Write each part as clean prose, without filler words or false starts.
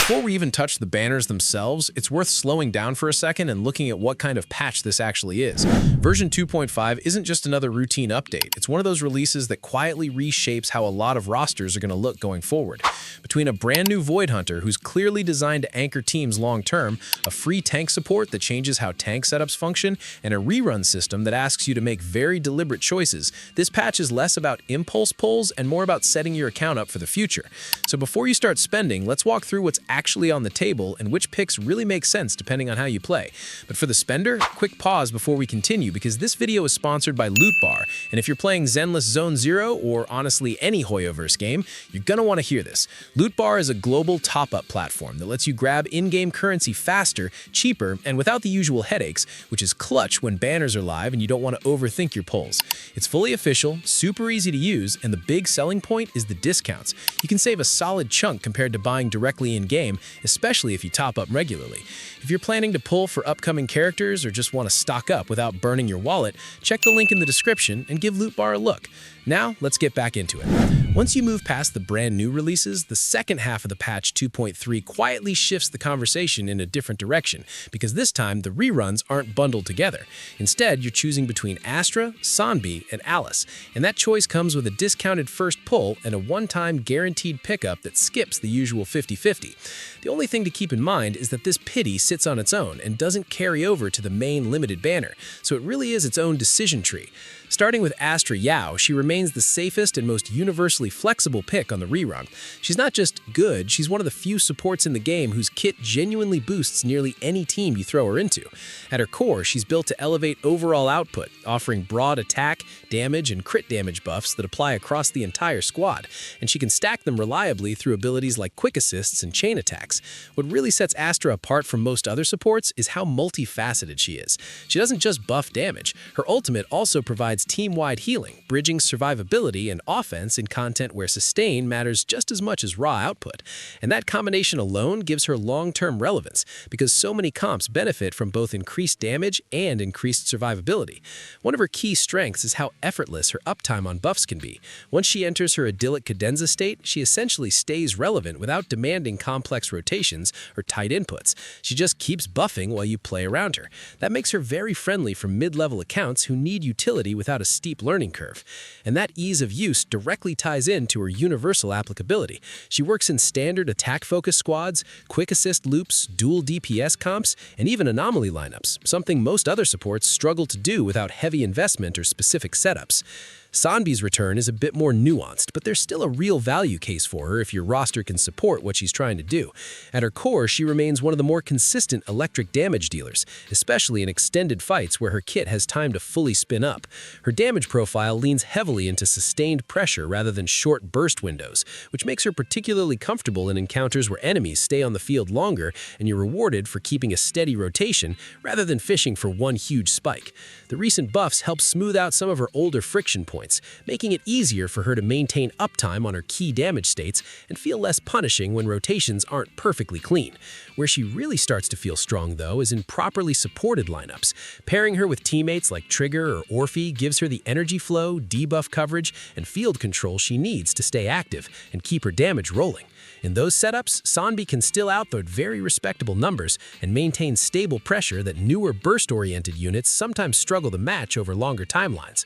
Before we even touch the banners themselves, it's worth slowing down for a second and looking at what kind of patch this actually is. Version 2.5 isn't just another routine update. It's one of those releases that quietly reshapes how a lot of rosters are going to look going forward. Between a brand new Void Hunter who's clearly designed to anchor teams long-term, a free tank support that changes how tank setups function, and a rerun system that asks you to make very deliberate choices, this patch is less about impulse pulls and more about setting your account up for the future. So before you start spending, let's walk through what's actually on the table and which picks really make sense depending on how you play. But for the spender, quick pause before we continue because this video is sponsored by LOOTBAR, and if you're playing Zenless Zone Zero or honestly any Hoyoverse game, you're gonna want to hear this. LOOTBAR is a global top-up platform that lets you grab in-game currency faster, cheaper, and without the usual headaches, which is clutch when banners are live and you don't want to overthink your pulls. It's fully official, super easy to use, and the big selling point is the discounts. You can save a solid chunk compared to buying directly in-game, especially if you top up regularly. If you're planning to pull for upcoming characters or just want to stock up without burning your wallet, check the link in the description and give LOOTBAR a look. Now, let's get back into it. Once you move past the brand new releases, the second half of the patch 2.3 quietly shifts the conversation in a different direction, because this time the reruns aren't bundled together. Instead, you're choosing between Astra, Sanbi, and Alice, and that choice comes with a discounted first pull and a one-time guaranteed pickup that skips the usual 50-50. The only thing to keep in mind is that this pity sits on its own and doesn't carry over to the main limited banner, so it really is its own decision tree. Starting with Astra Zhao, she remains the safest and most universally flexible pick on the rerun. She's not just good, she's one of the few supports in the game whose kit genuinely boosts nearly any team you throw her into. At her core, she's built to elevate overall output, offering broad attack, damage, and crit damage buffs that apply across the entire squad, and she can stack them reliably through abilities like quick assists and chain attacks. What really sets Astra apart from most other supports is how multifaceted she is. She doesn't just buff damage, her ultimate also provides team-wide healing, bridging survivability and offense in content where sustain matters just as much as raw output. And that combination alone gives her long-term relevance, because so many comps benefit from both increased damage and increased survivability. One of her key strengths is how effortless her uptime on buffs can be. Once she enters her idyllic cadenza state, she essentially stays relevant without demanding complex rotations or tight inputs. She just keeps buffing while you play around her. That makes her very friendly for mid-level accounts who need utility without a steep learning curve. And that ease of use directly ties into her universal applicability. She works in standard attack-focused squads, quick assist loops, dual DPS comps, and even anomaly lineups, something most other supports struggle to do without heavy investment or specific setups. Sanbi's return is a bit more nuanced, but there's still a real value case for her if your roster can support what she's trying to do. At her core, she remains one of the more consistent electric damage dealers, especially in extended fights where her kit has time to fully spin up. Her damage profile leans heavily into sustained pressure rather than short burst windows, which makes her particularly comfortable in encounters where enemies stay on the field longer and you're rewarded for keeping a steady rotation rather than fishing for one huge spike. The recent buffs help smooth out some of her older friction points, making it easier for her to maintain uptime on her key damage states and feel less punishing when rotations aren't perfectly clean. Where she really starts to feel strong, though, is in properly supported lineups. Pairing her with teammates like Trigger or Orphe gives her the energy flow, debuff coverage, and field control she needs to stay active and keep her damage rolling. In those setups, Sanbi can still output very respectable numbers and maintain stable pressure that newer burst-oriented units sometimes struggle to match over longer timelines.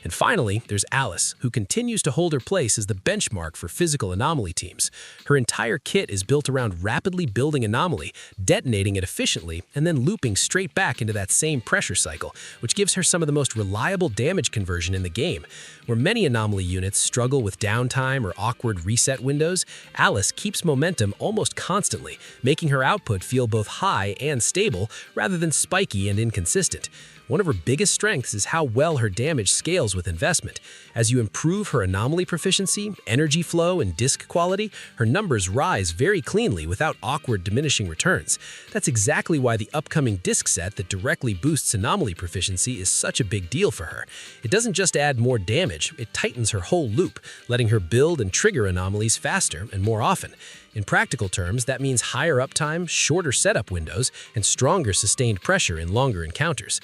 And finally, there's Alice, who continues to hold her place as the benchmark for physical anomaly teams. Her entire kit is built around rapidly building anomaly, detonating it efficiently, and then looping straight back into that same pressure cycle, which gives her some of the most reliable damage conversion in the game. Where many anomaly units struggle with downtime or awkward reset windows, Alice keeps momentum almost constantly, making her output feel both high and stable rather than spiky and inconsistent. One of her biggest strengths is how well her damage scales with investment. As you improve her anomaly proficiency, energy flow, and disc quality, her numbers rise very cleanly without awkward diminishing returns. That's exactly why the upcoming disc set that directly boosts anomaly proficiency is such a big deal for her. It doesn't just add more damage, it tightens her whole loop, letting her build and trigger anomalies faster and more often. In practical terms, that means higher uptime, shorter setup windows, and stronger sustained pressure in longer encounters.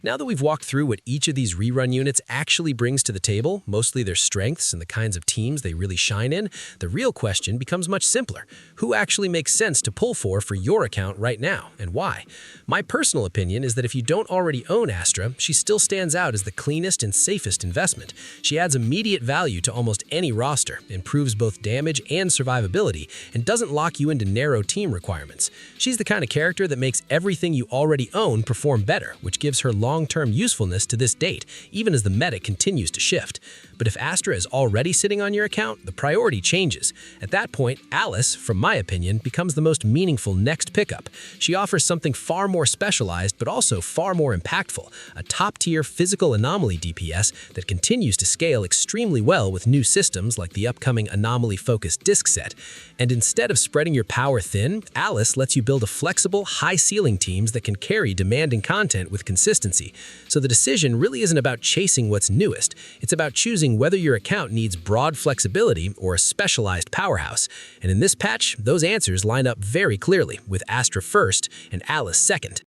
Now that we've walked through what each of these rerun units actually brings to the table, mostly their strengths and the kinds of teams they really shine in, the real question becomes much simpler. Who actually makes sense to pull for your account right now, and why? My personal opinion is that if you don't already own Astra, she still stands out as the cleanest and safest investment. She adds immediate value to almost any roster, improves both damage and survivability, and doesn't lock you into narrow team requirements. She's the kind of character that makes everything you already own perform better, which gives her long-term usefulness to this date, even as the meta continues to shift. But if Astra is already sitting on your account, the priority changes. At that point, Alice, from my opinion, becomes the most meaningful next pickup. She offers something far more specialized, but also far more impactful, a top-tier physical anomaly DPS that continues to scale extremely well with new systems like the upcoming anomaly-focused disc set. And instead of spreading your power thin, Alice lets you build a flexible, high-ceiling teams that can carry demanding content with consistency. So the decision really isn't about chasing what's newest. It's about choosing whether your account needs broad flexibility or a specialized powerhouse. And in this patch, those answers line up very clearly, with Astra first and Alice second.